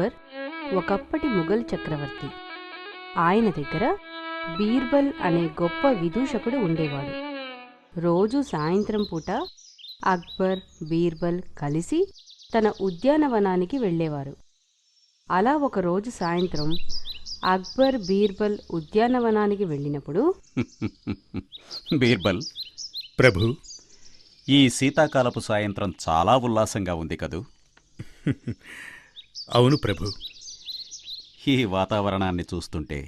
అక్బర్ ఒకప్పటి ముఘల్ చక్రవర్తి. ఆయన దగ్గర బీర్బల్ అనే గొప్ప విదూషకుడు ఉండేవాడు. రోజు సాయంత్రం పూట అక్బర్, బీర్బల్ కలిసి తన ఉద్యానవనానికి వెళ్ళేవారు. అలా ఒకరోజు సాయంత్రం అక్బర్, బీర్బల్ ఉద్యానవనానికి వెళ్ళినప్పుడు, బీర్బల్ ప్రభు, ఈ శీతాకాలపు సాయంత్రం చాలా ఉల్లాసంగా ఉంది కదూ. అవును ప్రభు. ఈ వాతావరణాన్ని చూస్తుంటే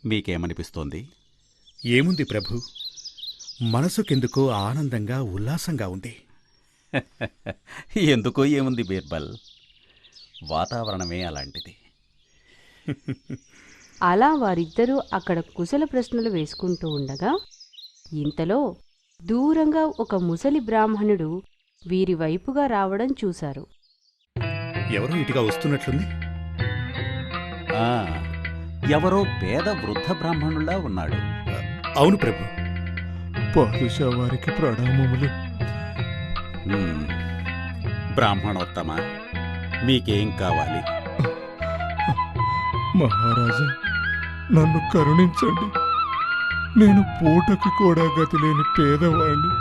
మీకేమనిపిస్తోంది? ఏముంది ప్రభు, మనసుకెందుకో ఆనందంగా ఉల్లాసంగా ఉంది. ఎందుకో ఏముంది బీర్బల్, వాతావరణమే అలాంటిది. అలా వారిద్దరూ అక్కడ కుశల ప్రశ్నలు వేసుకుంటూ ఉండగా ఇంతలో దూరంగా ఒక ముసలి బ్రాహ్మణుడు వీరి వైపుగా రావడం చూశారు. ఎవరో ఇటుగా వస్తున్నట్లుంది. ఆ, ఎవరో పేద వృద్ధ బ్రాహ్మణులా ఉన్నాడు. అవును ప్రభు. పాదుషా వారికి ప్రణామములు. బ్రాహ్మణోత్తమ, మీకేం కావాలి? మహారాజా, నన్ను కరుణించండి. నేను పూటకి కూడా గతిలేని పేదవాణ్ణి.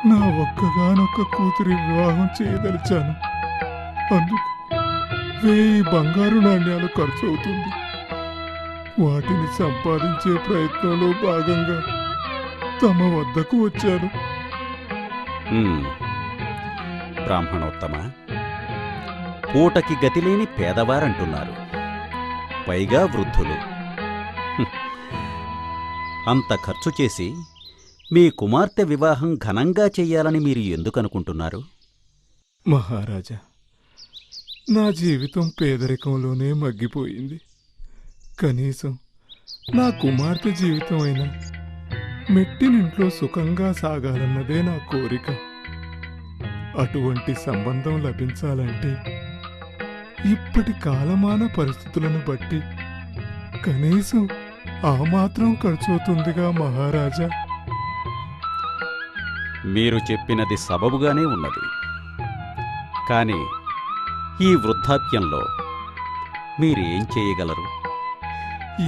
నా ఒక్కగానొక్క కూతురి వివాహం చేయదలిచాను. అందుకు 1000 బంగారు నాణ్యాలు ఖర్చు అవుతుంది. వాటిని సంపాదించే ప్రయత్నంలో భాగంగా తమ వద్దకు వచ్చాను. బ్రాహ్మణోత్తమ, పూటకి గతిలేని పేదవారంటున్నారు, పైగా వృద్ధులు. అంత ఖర్చు చేసి మీ కుమార్తె వివాహం ఘనంగా చెయ్యాలని మీరు ఎందుకనుకుంటున్నారు? మహారాజా, నా జీవితం పేదరికంలోనే మగ్గిపోయింది. కనీసం నా కుమార్తె జీవితం అయినా మెట్టినింట్లో సుఖంగా సాగాలన్నదే నా కోరిక. అటువంటి సంబంధం లభించాలంటే ఇప్పటి కాలమాన పరిస్థితులను బట్టి కనీసం ఆ మాత్రం ఖర్చవుతుందిగా మహారాజా. మీరు చెప్పినది సబబుగానే ఉన్నది. కానీ ఈ వృద్ధాప్యంలో మీరేం చేయగలరు?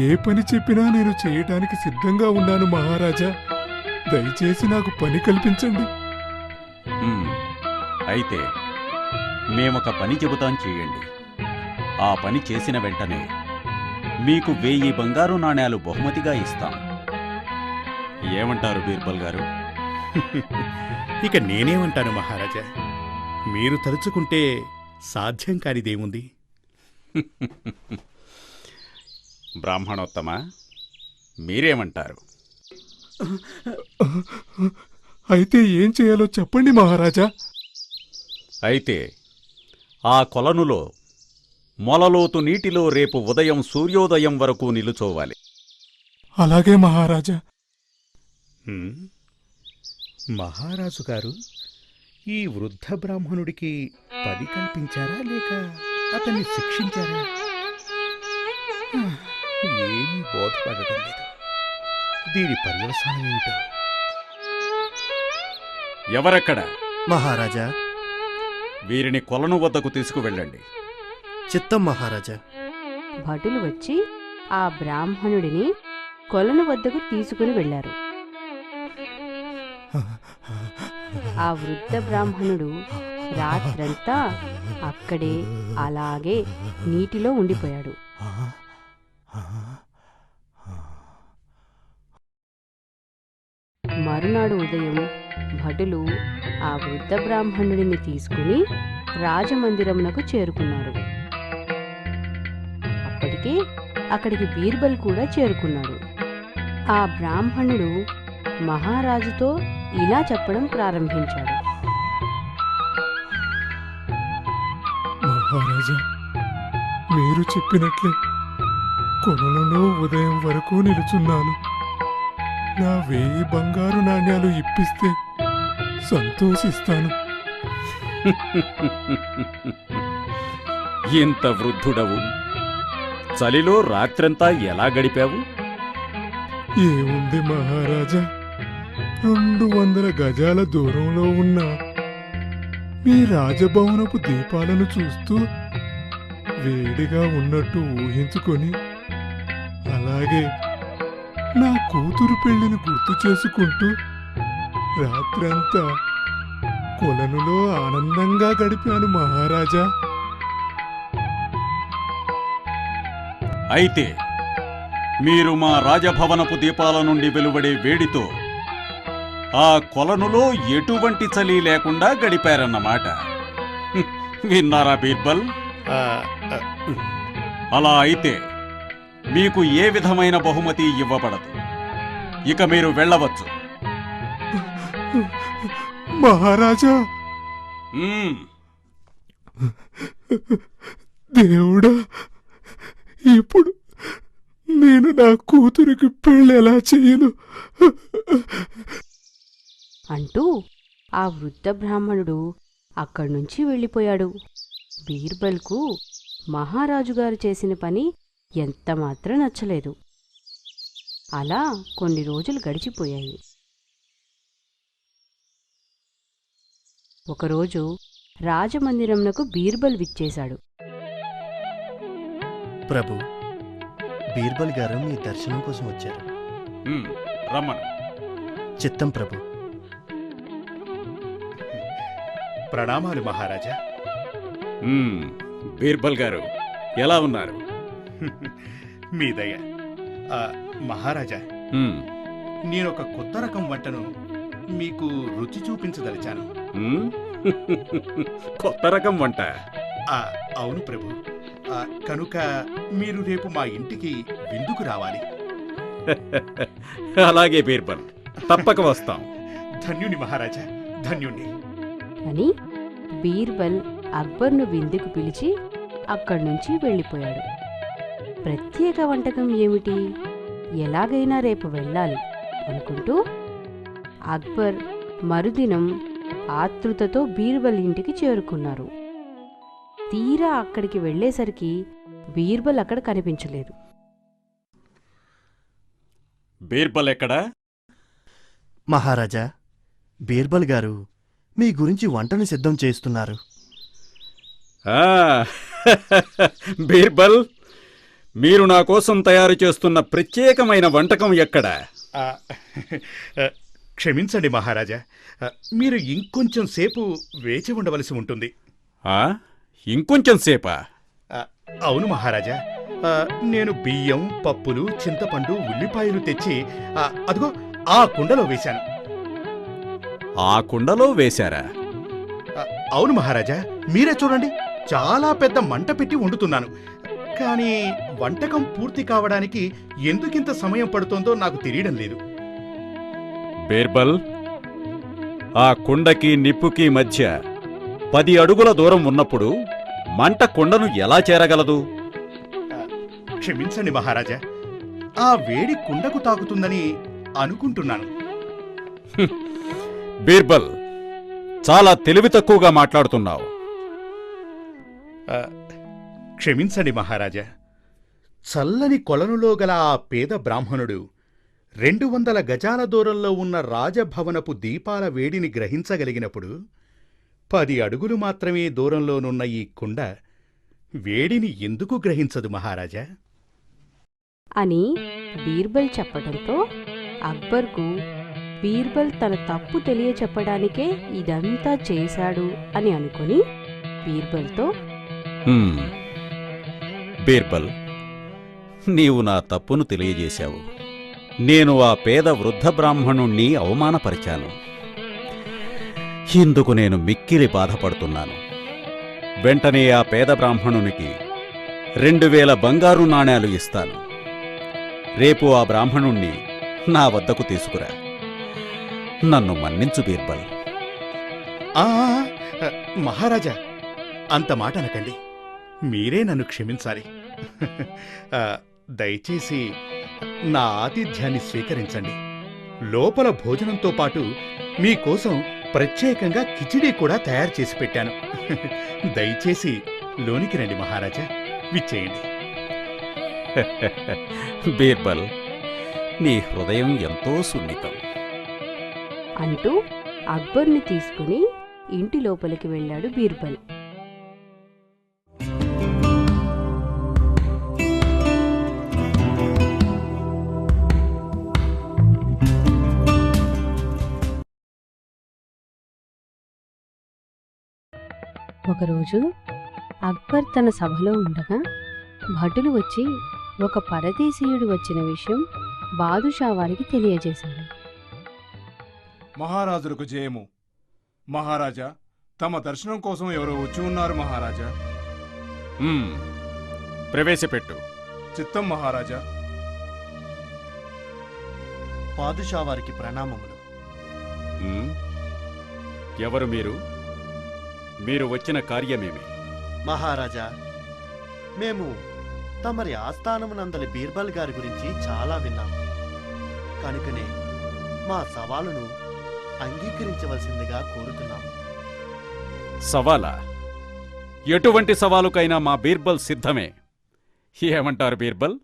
ఏ పని చెప్పినా నేను చేయటానికి సిద్ధంగా ఉన్నాను మహారాజా. దయచేసి నాకు పని కల్పించండి. అయితే మేమొక పని చెబుతాం, చేయండి. ఆ పని చేసిన వెంటనే మీకు 1000 బంగారు నాణేలు బహుమతిగా ఇస్తాం. ఏమంటారు బీర్బల్ గారు? ఇక నేనేమంటాను మహారాజా, మీరు తలుచుకుంటే సాధ్యం కానిదేముంది. బ్రాహ్మణోత్తమ, మీరేమంటారు? అయితే ఏం చేయాలో చెప్పండి మహారాజా. అయితే ఆ కొలనులో మొలలోతు నీటిలో రేపు ఉదయం సూర్యోదయం వరకు నిలుచోవాలి. అలాగే మహారాజా. మహారాజు గారు, ఈ వృద్ధ బ్రాహ్మణుడికి పని కల్పించారా లేక అతన్ని శిక్షించారా? ఏమీ బోధపడటం లేదు. దీని పర్యవసానం ఏమిటో? ఎవరెక్కడ? మహారాజా. వీరిని కొలను వద్దకు తీసుకువెళ్ళండి. చిత్తం మహారాజా. భటులు వచ్చి ఆ బ్రాహ్మణుడిని కొలను వద్దకు తీసుకుని వెళ్లారు. ఆ వృద్ధ బ్రాహ్మణుడు రాత్రంతా అక్కడే అలాగే నీటిలో ఉండిపోయాడు. మరునాడు ఉదయం భటులు ఆ వృద్ధ బ్రాహ్మణుడిని తీసుకుని రాజమందిరమునకు చేరుకున్నారు. అప్పటికే అక్కడికి బీర్బల్ కూడా చేరుకున్నాడు. ఆ బ్రాహ్మణుడు మహారాజుతో ఇలా చెప్పడం ప్రారంభించాడు. మహారాజా, మీరు చెప్పినట్లే కొలనులో ఉదయం వరకు నిలుచున్నాను. నా 1000 బంగారు నాణ్యాలు ఇప్పిస్తే సంతోషిస్తాను. ఇంత వృద్ధుడవు, చలిలో రాత్రంతా ఎలా గడిపావు? ఏముంది మహారాజా, 200 గజాల దూరంలో ఉన్న మీ రాజభవనపు దీపాలను చూస్తూ వేడిగా ఉన్నట్టు ఊహించుకొని అలాగే నా కూతురు పెళ్లిని గుర్తు చేసుకుంటూ రాత్రంతా కొలనులో ఆనందంగా గడిపాను మహారాజా. అయితే మీరు మా రాజభవనపు దీపాల నుండి వెలువడే వేడితో ఆ కొలనులో ఎటువంటి చలి లేకుండా గడిపారన్నమాట. విన్నారా బీర్బల్? ఆ, ఆ, అలా అయితే మీకు ఏ విధమైన బహుమతి ఇవ్వబడదు. ఇక మీరు వెళ్ళవచ్చు. మహారాజా, మ్మ్. దేవుడా, ఇప్పుడు నేను నా కూతురికి పెళ్ళి ఎలా చేయను? అంటూ ఆ వృద్ధ బ్రాహ్మణుడు అక్కడి నుంచి వెళ్ళిపోయాడు. బీర్బల్కు మహారాజుగారు చేసిన పని ఎంతమాత్రం నచ్చలేదు. అలా కొన్ని రోజులు గడిచిపోయాయి. ఒకరోజు రాజమందిరంనకు బీర్బల్ విచ్చేశాడు. ప్రభు, బీర్బల్ గారు మీ దర్శనం కోసం వచ్చారు. మ్మ్. రమ్మను. చిత్తం ప్రభు. ప్రణామాలు మహారాజా. మ్మ్. బీర్బల్ గారు ఎలా ఉన్నారు? మీ దయ. ఆ, మహారాజా, మ్మ్. నేనొక కొత్త రకం వంటను మీకు రుచి చూపించదలిచాను. మ్మ్? కొత్త రకం వంట. ఆ, అవును ప్రభు. కనుక మీరు రేపు మా ఇంటికి విందుకు రావాలి. అలాగే బీర్బల్, తప్పక వస్తాం. ధన్యుని మహారాజా, ధన్యుణ్ణి. అని బీర్బల్ అక్బర్ను విందుకు పిలిచి అక్కడి నుంచి వెళ్ళిపోయాడు. ప్రత్యేక వంటకం ఏమిటి, ఎలాగైనా రేపు వెళ్ళాలి అనుకుంటూ అక్బర్ మరుదినం ఆతృతతో బీర్బల్ ఇంటికి చేరుకున్నారు. తీరా అక్కడికి వెళ్ళేసరికి బీర్బల్ అక్కడ కనిపించలేదు. బీర్బల్ ఎక్కడా? మహారాజా, బీర్బల్ గారు మీ గురించి వంటను సిద్ధం చేస్తున్నారు. ఆ, బీర్బల్, మీరు నా కోసం తయారు చేస్తున్న ప్రత్యేకమైన వంటకం ఎక్కడా? ఆ, క్షమించండి మహారాజా, మీరు ఇంకొంచెం సేపు వేచి ఉండవలసి ఉంటుంది. ఆ, ఇంకొంచెం సేపా? అవును మహారాజా, నేను బియ్యం, పప్పులు, చింతపండు, ఉల్లిపాయలు తెచ్చి అదిగో ఆ కుండలో వేశాను. ఆ కుండలో వేశారా? అవును మహారాజా, మీరే చూడండి, చాలా పెద్ద మంట పెట్టి వండుతున్నాను. కానీ వంటకం పూర్తి కావడానికి ఎందుకింత సమయం పడుతోందో నాకు తెలియడం లేదు. బీర్బల్, ఆ కుండకి నిప్పుకి మధ్య 10 అడుగుల దూరం ఉన్నప్పుడు మంట కుండను ఎలా చేరగలదు? క్షమించండి మహారాజా, ఆ వేడి కుండకు తాకుతుందని అనుకుంటున్నాను. బీర్బల్, చాలా తెలివి తక్కువగా మాట్లాడుతున్నావు. క్షమించండి మహారాజా, చల్లని కొలనులో గల ఆ పేద బ్రాహ్మణుడు 200 గజాల దూరంలో ఉన్న రాజభవనపు దీపాల వేడిని గ్రహించగలిగినప్పుడు 10 అడుగులు మాత్రమే దూరంలోనున్న ఈ కుండ వేడిని ఎందుకు గ్రహించదు మహారాజా? అని బీర్బల్ చెప్పడంతో అక్బర్కు బీర్బల్ తన తప్పు తెలియచెప్పడానికే ఇదంతా చేశాడు అని అనుకుని బీర్బల్తో, బీర్బల్, నీవు నా తప్పును తెలియజేశావు. నేను ఆ పేద వృద్ధ బ్రాహ్మణుణ్ణి అవమానపరిచాను. ఇందుకు నేను మిక్కిలి బాధపడుతున్నాను. వెంటనే ఆ పేద బ్రాహ్మణునికి 2000 బంగారు నాణేలు ఇస్తాను. రేపు ఆ బ్రాహ్మణుణ్ణి నా వద్దకు తీసుకురా. నన్ను మన్నించు బీర్బల్. ఆ, మహారాజా, అంత మాట అనకండి. మీరే నన్ను క్షమించాలి. దయచేసి నా ఆతిథ్యాన్ని స్వీకరించండి. లోపల భోజనంతో పాటు మీకోసం ప్రత్యేకంగా కిచిడీ కూడా తయారు చేసి పెట్టాను. దయచేసి లోనికి రండి మహారాజా, విచ్చేయండి. బీర్బల్, నీ హృదయం ఎంతో సున్నితం. అంటూ అక్బర్ని తీసుకుని ఇంటి లోపలికి వెళ్ళాడు బీర్బల్. ఒకరోజు అక్బర్ తన సభలో ఉండగా భటులు వచ్చి ఒక పరదేశీయుడు వచ్చిన విషయం బాదుషా వారికి తెలియజేశారు. మహారాజులకు జయము. మహారాజా, తమ దర్శనం కోసం ఎవరో వచ్చి ఉన్నారు మహారాజా. ప్రవేశపెట్టు. చిత్తం మహారాజా. పాదుషా వారికి ప్రణామములు. ఎవరు మీరు? మీరు వచ్చిన కార్యమేమి? మహారాజా, మేము తమరి ఆస్థానమునందలి బీర్బల్ గారి గురించి చాలా విన్నాం. కనుకనే మా సవాలును అంగీకరించవలసిందిగా కోరుతున్నాం. సవాలా? ఎటువంటి సవాలుకైనా మా బీర్బల్ సిద్ధమే. ఏమంటారు బీర్బల్?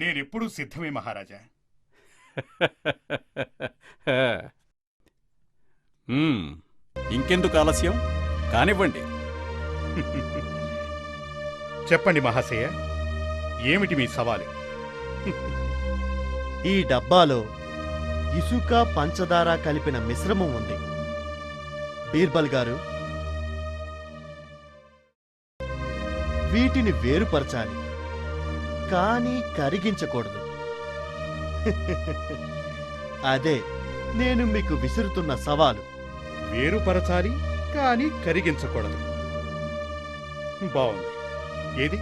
నేనెప్పుడూ సిద్ధమే మహారాజా. ఇంకెందుకు ఆలస్యం? కానివ్వండి. చెప్పండి మహాశయ, ఏమిటి మీ సవాలు? ఈ డబ్బాలో ఇసుక పంచదార కలిపిన మిశ్రమం ఉంది. బీర్బల్ గారు, వీటిని వేరుపరచాలి, కానీ కరిగించకూడదు. అదే నేను మీకు విసురుతున్న సవాలు. వేరుపరచాలి కానీ కరిగించకూడదు. బావుంది. ఏది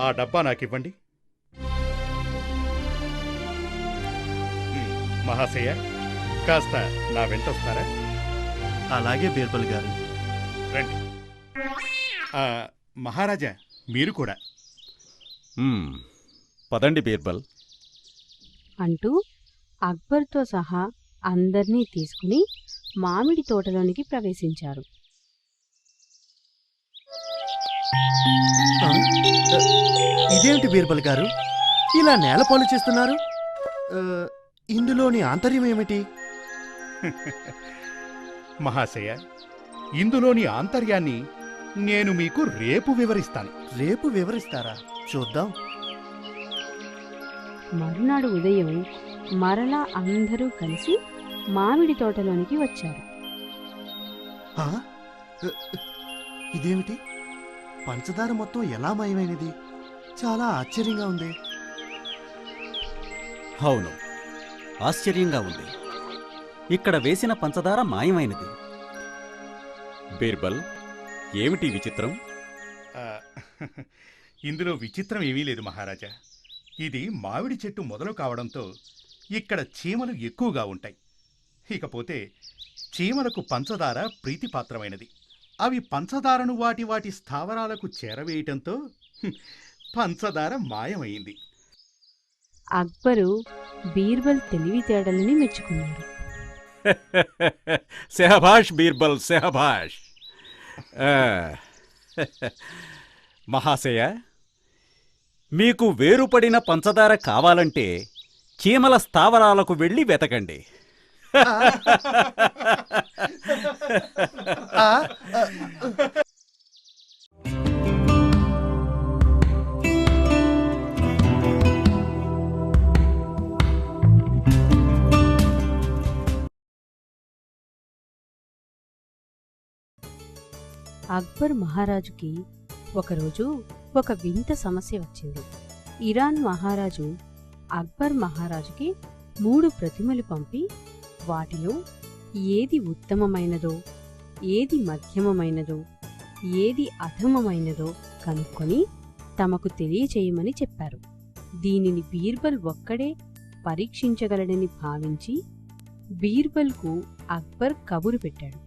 ఆ డబ్బా నాకివ్వండి. మహాశయ, కాస్త నా వెంటొస్తారా? అలాగే బీర్బల్ గారు. రండి. మహారాజా, మీరు కూడా. పదండి బీర్బల్ అంటూ అక్బర్తో సహా అందర్నీ తీసుకుని మామిడి తోటలోనికి ప్రవేశించారు. ఇదేమిటి బీర్బల్ గారు, ఇలా నేలపాలు చేస్తున్నారు? ఇందులోని ఆంతర్యం ఏమిటి? మహాశయ, ఇందులోని ఆంతర్యాన్ని నేను మీకు రేపు వివరిస్తాను. రేపు వివరిస్తారా? చూద్దాం. మరునాడు ఉదయం మరలా అందరూ కలిసి మామిడి తోటలోనికి వచ్చారు. ఆ? ఇదేమిటి? పంచదార మొత్తం ఎలా మాయమైనది? చాలా ఆశ్చర్యంగా ఉంది. అవును, ఆశ్చర్యంగా ఉంది. ఇక్కడ వేసిన పంచదార మాయమైనది. బీర్బల్, ఏమిటి విచిత్రం? ఇందులో విచిత్రం ఏమీ లేదు మహారాజా. ఇది మామిడి చెట్టు మొదలు కావడంతో ఇక్కడ చీమలు ఎక్కువగా ఉంటాయి. ఇకపోతే చీమలకు పంచదార ప్రీతిపాత్రమైనది. అవి పంచదారను వాటి వాటి స్థావరాలకు చేరవేయటంతో పంచదార మాయమైంది. అక్బరు బీర్బల్ తెలివితేటలని మెచ్చుకున్నారు. సెహబాష్ బీర్బల్, సెహబాష్. మహాశయ, మీకు వేరుపడిన పంచదార కావాలంటే చీమల స్థావరాలకు వెళ్ళి వెతకండి. అక్బర్ మహారాజుకి ఒకరోజు ఒక వింత సమస్య వచ్చింది. ఇరాన్ మహారాజు అక్బర్ మహారాజుకి 3 ప్రతిమలు పంపి వాటిలో ఏది ఉత్తమమైనదో, ఏది మధ్యమమైనదో, ఏది అధమమైనదో కనుక్కొని తమకు తెలియచేయమని చెప్పారు. దీనిని బీర్బల్ ఒక్కడే పరీక్షించగలడని భావించి బీర్బల్కు అక్బర్ కబురు పెట్టాడు.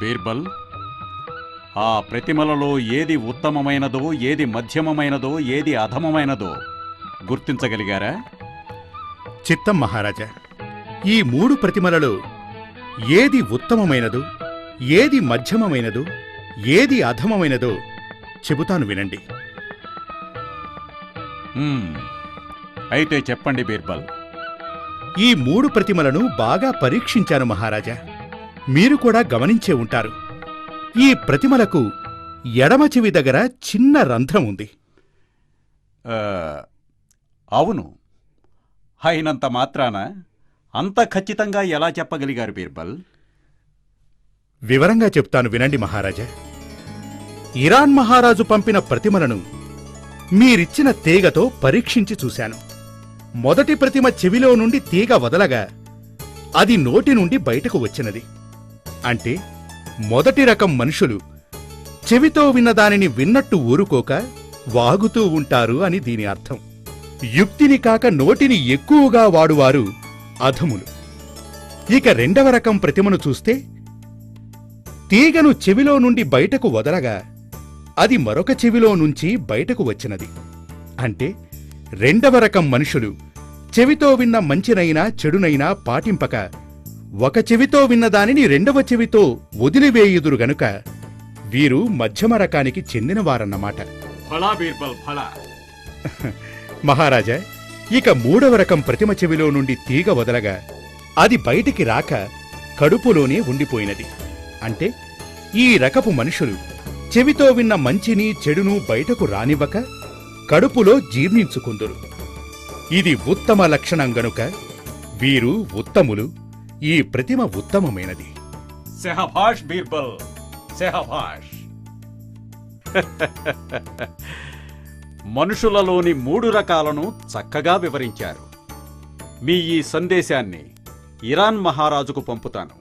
బీర్బల్, ఆ ప్రతిమలలో ఏది ఉత్తమమైనదో, ఏది మధ్యమమైనదో, ఏది అధమమైనదో గుర్తించగలిగారా? చిత్తం మహారాజా. ఈ 3 ప్రతిమలలో ఏది ఉత్తమమైనదో, ఏది మధ్యమమైనదో, ఏది అధమమైనదో చెబుతాను వినండి. అయితే చెప్పండి బీర్బల్. ఈ 3 ప్రతిమలను బాగా పరీక్షించాను మహారాజా. మీరు కూడా గమనించే ఉంటారు. ఈ ప్రతిమలకు ఎడమ చెవి దగ్గర చిన్న రంధ్రం ఉంది. అవును. అయినంత మాత్రాన అంత ఖచ్చితంగా ఎలా చెప్పగలిగారు బీర్బల్? వివరంగా చెప్తాను వినండి మహారాజా. ఇరాన్ మహారాజు పంపిన ప్రతిమలను మీరిచ్చిన తీగతో పరీక్షించి చూశాను. మొదటి ప్రతిమ చెవిలో నుండి తీగ వదలగా అది నోటి నుండి బయటకు వచ్చినది. అంటే మొదటి రకం మనుషులు చెవితో విన్నదానిని విన్నట్టు ఊరుకోక వాగుతూ ఉంటారు అని దీని అర్థం. యుక్తిని కాక నోటిని ఎక్కువగా వాడువారు అధములు. ఇక రెండవ రకం ప్రతిమను చూస్తే తీగను చెవిలో నుండి బయటకు వదలగా అది మరొక చెవిలో నుంచి బయటకు వచ్చినది. అంటే రెండవ రకం మనుషులు చెవితో విన్న మంచినైనా చెడునైనా పాటింపక ఒక చెవితో విన్నదానిని రెండవ చెవితో వదిలివేయుదురు గనుక వీరు మధ్యమ రకానికి చెందినవారన్నమాట. ఫలా బీర్బల్ ఫలా. మహారాజా, ఇక మూడవ రకం ప్రతిమ చెవిలో నుండి తీగ వదలగా అది బయటికి రాక కడుపులోనే ఉండిపోయినది. అంటే ఈ రకపు మనుషులు చెవితో విన్న మంచిని చెడును బయటకు రానివ్వక కడుపులో జీర్ణించుకుందురు. ఇది ఉత్తమ లక్షణం గనుక వీరు ఉత్తములు. ఈ ప్రతిమ ఉత్తమమైనది. సెహభాష్ బీర్బల్, సెహభాష్. మనుషులలోని 3 రకాలను చక్కగా వివరించారు. మీ ఈ సందేశాన్ని ఇరాన్ మహారాజుకు పంపుతాను.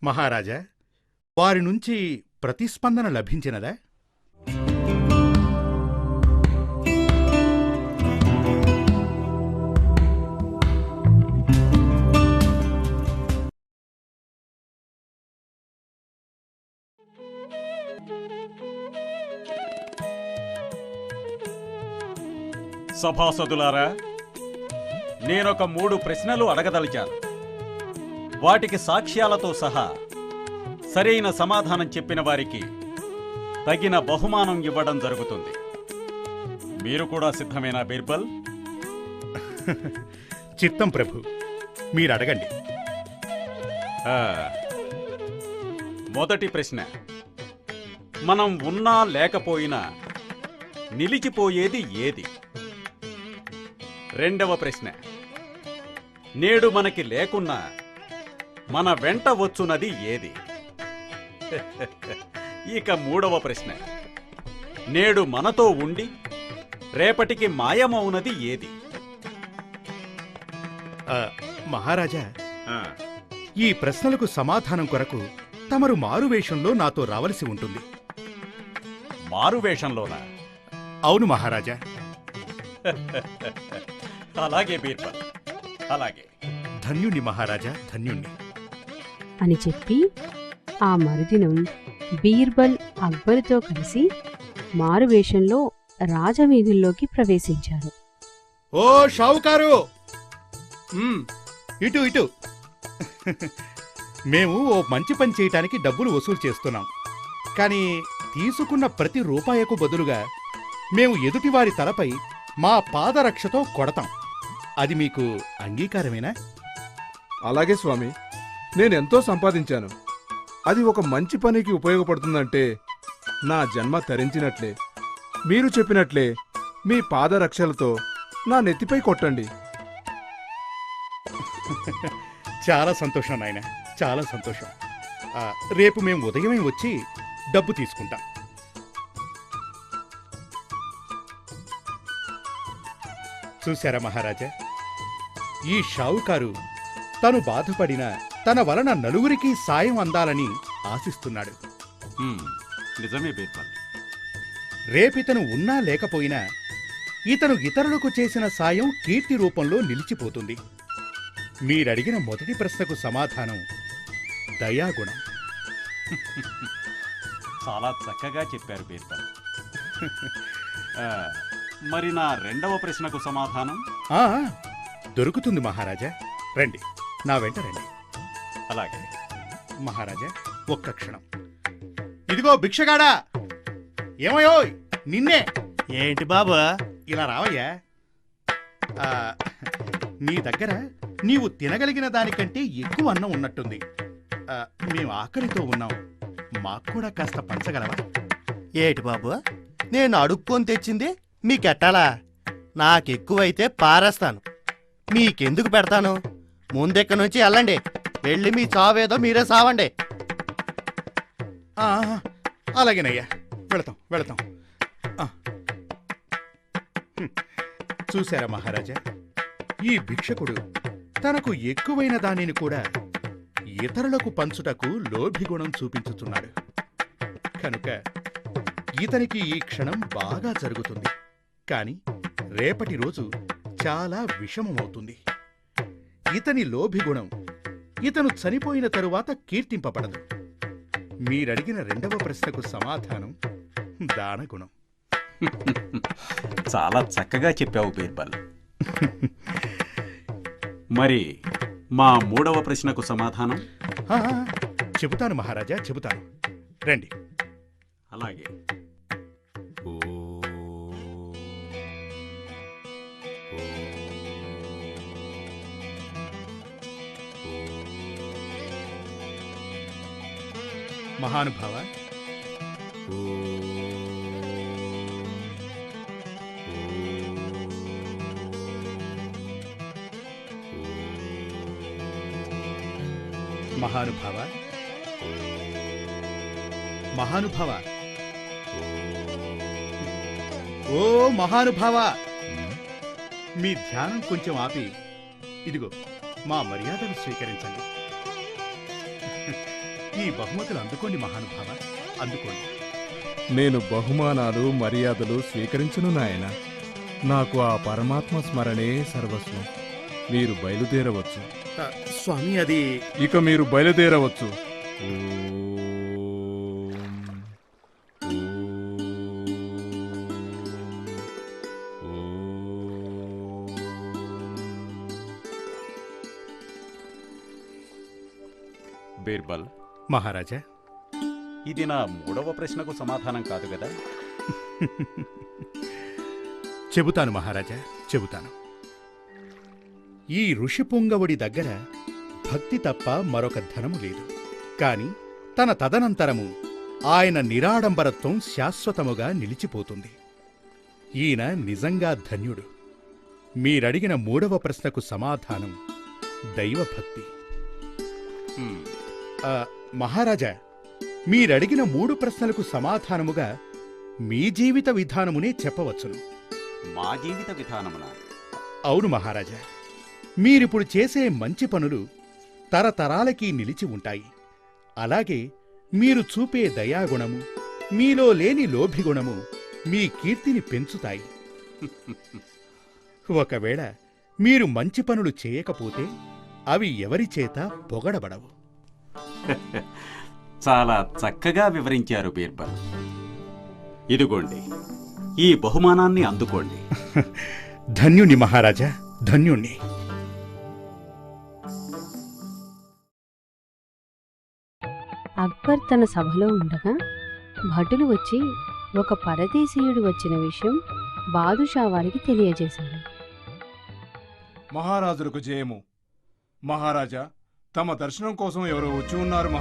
మహారాజా, వారి నుంచి ప్రతిస్పందన లభించినదా? సభాసదులారా, నేనొక 3 ప్రశ్నలు అడగదలిచాను. వాటికి సాక్ష్యాలతో సహా సరైన సమాధానం చెప్పిన వారికి తగిన బహుమానం ఇవ్వడం జరుగుతుంది. మీరు కూడా సిద్ధమేనా బీర్బల్? చిత్తం ప్రభు, మీరడగండి. మొదటి ప్రశ్న, మనం ఉన్నా లేకపోయినా నిలిచిపోయేది ఏది? రెండవ ప్రశ్న, నేడు మనకి లేకున్నా మన వెంట వచ్చునది ఏది? ఇక మూడవ ప్రశ్న, నేడు మనతో ఉండి రేపటికి మాయమవునది ఏది? మహారాజా, ఈ ప్రశ్నలకు సమాధానం కొరకు తమరు మారువేషంలో నాతో రావలసి ఉంటుంది. మారువేషంలోనా? అవును మహారాజా. అలాగే బీర్బల్, అలాగే. ధన్యుణ్ణి మహారాజా, ధన్యుణ్ణి అని చెప్పి ఆ మరుదినం బీర్బల్ అక్బరుతో కలిసి మారువేషంలో రాజవీధుల్లోకి ప్రవేశించారు. ఓ షావుకారు, ఇటు ఇటు. మేము ఓ మంచి పని చేయటానికి డబ్బులు వసూలు చేస్తున్నాం. కానీ తీసుకున్న ప్రతి రూపాయకు బదులుగా మేము ఎదుటివారి తలపై మా పాదరక్షతో కొడతాం. అది మీకు అంగీకారమేనా? అలాగే స్వామి, నేనెంతో సంపాదించాను. అది ఒక మంచి పనికి ఉపయోగపడుతుందంటే నా జన్మ తరించినట్లే. మీరు చెప్పినట్లే మీ పాదరక్షలతో నా నెత్తిపై కొట్టండి. చాలా సంతోషం నాయన, చాలా సంతోషం. రేపు మేము ఉదయమే వచ్చి డబ్బు తీసుకుంటాం. చూశారా మహారాజా, ఈ షావుకారు తను బాధపడిన తన వలన నలుగురికి సాయం అందాలని ఆశిస్తున్నాడు. నిజమే బీర్బల్. రేపితను ఉన్నా లేకపోయినా ఇతను ఇతరులకు చేసిన సాయం కీర్తి రూపంలో నిలిచిపోతుంది. మీరడిగిన మొదటి ప్రశ్నకు సమాధానం దయాగుణం. చాలా చక్కగా చెప్పారు బీర్బల్. మరి నా రెండవ ప్రశ్నకు సమాధానం? ఆ దొరుకుతుంది మహారాజా. రండి, నా వెంట రండి. అలాగే మహారాజా, ఒక్క క్షణం. ఇదిగో భిక్షగాడా, ఏమయోయ్ నిన్నే. ఏంటి బాబు? ఇలా రావయ్యా. ఆ, నీ దగ్గర నీవు తినగలిగిన దానికంటే ఎక్కువ అన్నం ఉన్నట్టుంది. మేము ఆకలితో ఉన్నాం, మాకు కూడా కాస్త పంచగలవా? ఏటి బాబు, నేను అడుక్కొని తెచ్చింది మీకెట్టాలా? నాకెక్కువైతే పారేస్తాను, మీకెందుకు పెడతాను? ముందెక్క నుంచి వెళ్ళండి, వెళ్ళి మీ చావేదో మీరే సావండి. ఆ, అలాగేనయ్యా, వెళతాం వెళతాం. ఆ. చూశారా మహారాజా, ఈ భిక్షకుడు తనకు ఎక్కువైన దానిని కూడా ఇతరులకు పంచుటకు లోభిగుణం చూపించుతున్నాడు. కనుక ఇతనికి ఈ క్షణం బాగా జరుగుతుంది, కాని రేపటి రోజు చాలా విషమమవుతుంది. ఇతని లోభిగుణం ఇతను చనిపోయిన తరువాత కీర్తింపబడదు. మీరడిగిన రెండవ ప్రశ్నకు సమాధానం దానగుణం. చాలా చక్కగా చెప్పావు బీర్బల్. మరి మా మూడవ ప్రశ్నకు సమాధానం? ఆ, చెబుతాను మహారాజా, చెబుతాను. రండి. అలాగే. మహానుభావ, మహానుభావ, మహానుభావ, ఓ మహానుభావ, మీ ధ్యానం కొంచెం ఆపి ఇదిగో మా మర్యాదను స్వీకరించండి. ఈ బహుమతులు అందుకోండి మహానుభావ, అందుకోండి. నేను బహుమానాలు మర్యాదలు స్వీకరించను నాయన. నాకు ఆ పరమాత్మ స్మరణే సర్వస్వం. మీరు బయలుదేరవచ్చు. స్వామి, అది ఇక మీరు బయలుదేరవచ్చు. బీర్బల్, మహారాజా, ఇది నా మూడవ ప్రశ్నకు సమాధానం కాదు కదా? చెబుతాను మహారాజా, చెబుతాను. ఈ ఋషి పుంగవుడి దగ్గర భక్తి తప్ప మరొక ధనము లేదు. కాని తన తదనంతరము ఆయన నిరాడంబరత్వం శాశ్వతముగా నిలిచిపోతుంది. ఈయన నిజంగా ధన్యుడు. మీరడిగిన మూడవ ప్రశ్నకు సమాధానం దైవభక్తి. మహారాజా, మీరడిగిన 3 ప్రశ్నలకు సమాధానముగా మీ జీవిత విధానమునే చెప్పవచ్చును. మా జీవిత విధానమున? అవును మహారాజా, మీరిప్పుడు చేసే మంచి పనులు తరతరాలకి నిలిచి ఉంటాయి. అలాగే మీరు చూపే దయాగుణము, మీలో లేని లోభిగుణము మీ కీర్తిని పెంచుతాయి. ఒకవేళ మీరు మంచి పనులు చేయకపోతే అవి ఎవరిచేత పొగడబడవు. చాలా చక్కగా వివరించారు బీర్బల్. ఇదిగోండి, ఈ బహుమానాన్ని అందుకోండి. ధన్యుణ్ణి మహారాజా, ధన్యుణ్ణి. అక్బర్ తన సభలో ఉండగా భటులు వచ్చి ఒక పరదేశీయుడు వచ్చిన విషయం బాదుషా వారికి తెలియజేశాడు. మహారాజులకు జయము. మహారాజా, తమ దర్శనం కోసం ఎవరో వచ్చి ఉన్నారు మహారాజా.